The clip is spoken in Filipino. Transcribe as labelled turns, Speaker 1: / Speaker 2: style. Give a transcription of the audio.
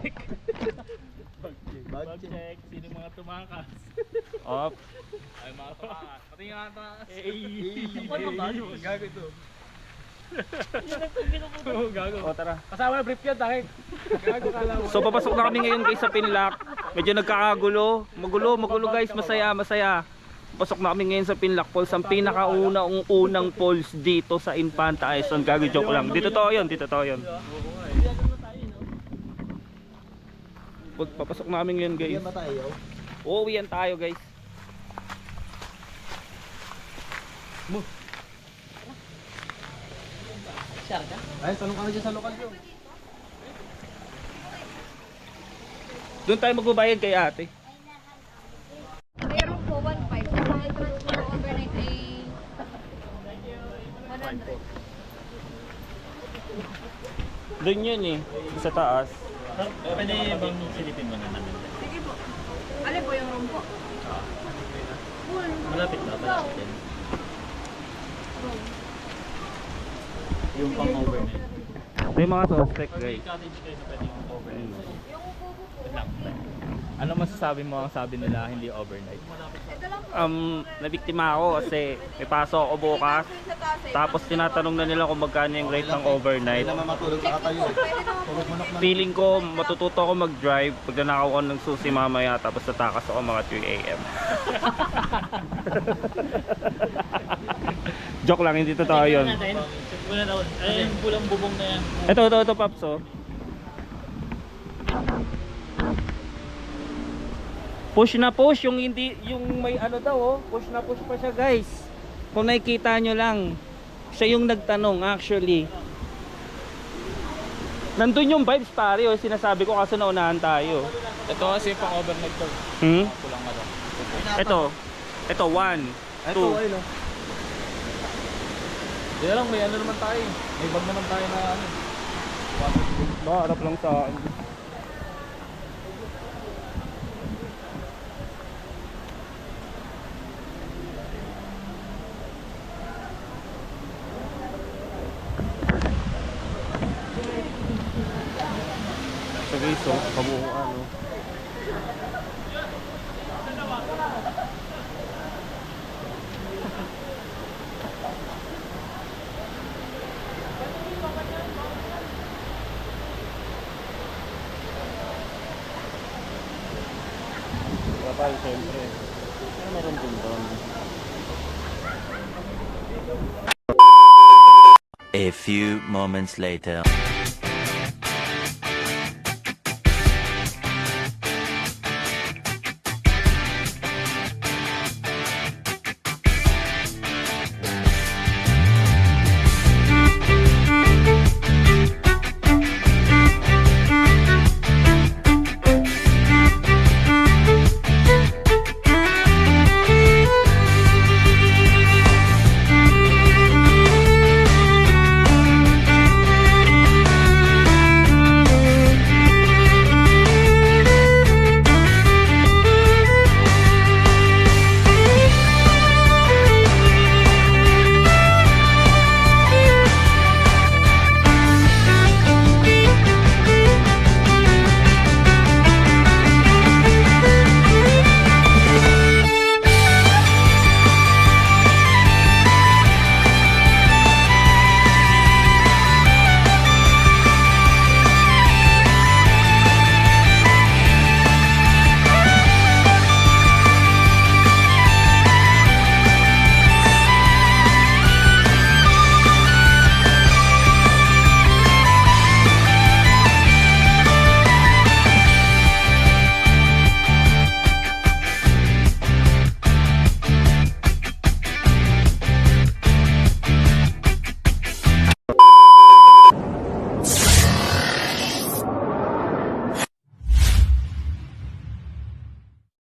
Speaker 1: check.
Speaker 2: Bag check. Sino yung mga tumakas?
Speaker 1: Op.
Speaker 2: Ay, mga tumakas. Pati nga tumakas.
Speaker 3: Ano ba?
Speaker 2: Gago ito.
Speaker 3: Gago.
Speaker 1: O tara.
Speaker 3: Kasama na brief yan dahil. Gago kala mo.
Speaker 1: So papasok na kami ngayon guys sa Pinlock. Medyo nagkakagulo. Magulo guys, masaya. Pasok na kami ngayon sa Pinlock Falls, ang pinakaunang falls dito sa Infanta Island. Gago, joke lang. Dito to yun. Papasok na kami ngayon guys.
Speaker 2: Yan ba tayo?
Speaker 1: Uuwian tayo guys.
Speaker 2: Ay, tanong ka na dyan sa lokal yun.
Speaker 1: Doon tayo magbabayad kay ate.
Speaker 4: Mayroon po 1.5. Sa mga transport overnight ay 100.
Speaker 1: Doon yun eh, sa taas.
Speaker 2: Pwede bang silipin mo na namin?
Speaker 4: Sige po. Alin po yung room po?
Speaker 2: Malapit na, malapit yan. Yung pang overnight.
Speaker 1: Ito yung mga suspect
Speaker 2: Pag may
Speaker 1: guys.
Speaker 2: cottage kayo na pwedeng overnight. Wait lang. Ano masasabi mo ang sabi nila hindi overnight?
Speaker 4: Ito lang po.
Speaker 1: Nabiktima ako kasi may pasok ako bukas.
Speaker 4: Sa taas eh.
Speaker 1: Tapos tinatanong na nila kung magkano yung rate ng overnight.
Speaker 2: Hindi naman matulog sa katayo.
Speaker 4: Pwede naman po.
Speaker 2: Tulog manok na.
Speaker 1: Feeling ko matututo ako mag-drive pag nanakaw ko ng susi mamaya tapos tatakas ako mga 3 AM. Joke lang, hindi totoo yun.
Speaker 2: Check mo na daw. Ay, yung pulang bubong na yan.
Speaker 1: Ito Paps oh. Push na push yung hindi yung may ano daw oh, push na push pa siya guys. Kung nakikita nyo lang, siya yung nagtanong actually. Nandun yung vibes pare oh, sinasabi ko kasi naunahan tayo.
Speaker 2: Ito kasi pang overnight to. Pulang na daw.
Speaker 1: Ito 1, 2.
Speaker 2: ayun o. Di lang, may ano naman tayo. May bag naman tayo na ano.
Speaker 1: Baka harap lang sa akin. So guys, so kabuuan ano. Kapal siyempre. Ano meron din doon?
Speaker 5: A few moments later.